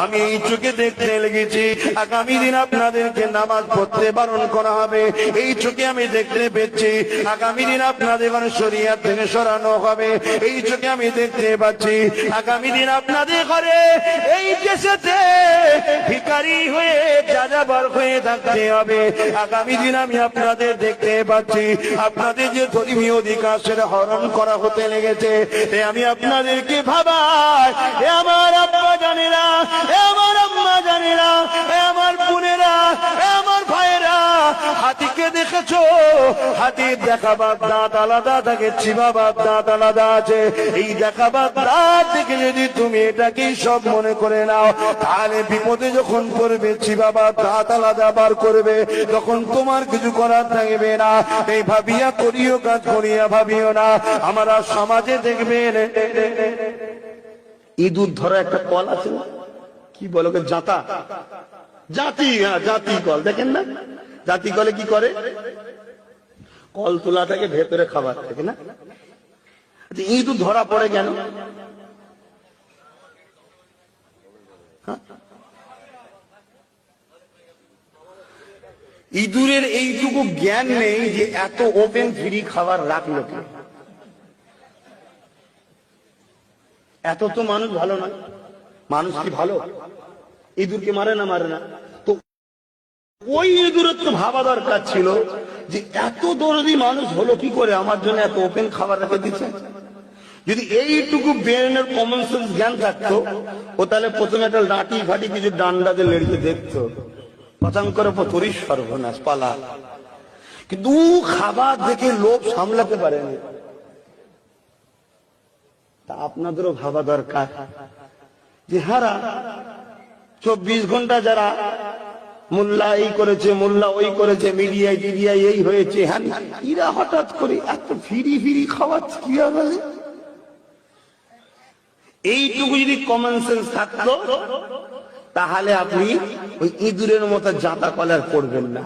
আমি এই চোখে দেখতে লেগেছি আগামী দিন আপনাদেরকে নামাজ পড়তে বারণ করা হবে। এই চোখে আমি দেখতে পেয়েছি আগামী দিন আপনাদের শরিয়াত থেকে সরানো হবে। এই চোখে আমি দেখতে পাচ্ছি আগামী দিন আপনাদের ঘরে এই দেশেতে ভিখারি হয়ে যাযাবর হয়ে থাকতে হবে। আগামী দিন আমি আপনাদের দেখতে পাচ্ছি আপনাদের যে ধর্মীয় অধিকার সেটা হরণ করা হতে লেগেছে। আমি আপনাদেরকে ভাবাই, আমার আব্বা জানেরা, আমার আম্মা জানেরা, আমার বোনেরা, আমার ভাইয়েরা, হাতিকে দেখেছো? হাতির দেখাবার দাঁত আলাদা থাকে, চিবাবার দাঁত আলাদা আছে। এই দেখাবার দাঁত দেখে যদি তুমি এটাকেই সব মনে করে নাও, তাহলে বিপদে যখন পড়বে চিবাবার দাঁত আলাদা বার করবে, তখন তোমার কিছু করার থাকবে না। এই ভাবিয়া করিও কাজ করিয়া ভাবিও না। আমরা সমাজে দেখবেন ইঁদুর ধরা একটা কল আছে না, কি বলো জাতা, জাতি, জাতি কল দেখেন না? জাতি কলে কি করে? কল তোলা থাকে, ভেতরে খাবার থাকে না? ইঁদুর ধরা পড়ে কেন? ইঁদুরের এইটুকু জ্ঞান নেই যে এত ওপেন ফ্রি খাবার রাখলো কে। এত তো মানুষ ভালো নয়। মানুষ কি ভালো? ইঁদুরকে মারে না? মারে না তো। ওই ইঁদুরের তো ভাবা দরকার ছিল যে এত দরদি মানুষ হলো কি করে, আমার জন্য এত ওপেন খাবার রেখে দিচ্ছে। যদি এইটুকু ব্রেনের কমন সেন্স জ্ঞান থাকতো, ও তাহলে প্রথমে একটা লাঠি ফাটি কিছু ডান্ডা দিয়ে লেড়িয়ে দেখতো, পচাং করে তোরই সর্বনাশ পালা। কিন্তু খাবার দেখে লোভ সামলাতে পারেনি। তা আপনাদেরও ভাবা দরকার যে হারা 24 ঘন্টা যারা মোল্লা এই করেছে, মোল্লা ওই করেছে, মিডিয়ায় টিডিয়ায় এই হয়েছে, হ্যাঁ, এরা হঠাৎ করে এত ফিরি ফিরি খাওয়াচ্ছে কি বলে? এইটুকু যদি কমন সেন্স থাকতো, তাহলে আপনি ওই ইঁদুরের মতো জাতা কলার করবেন না।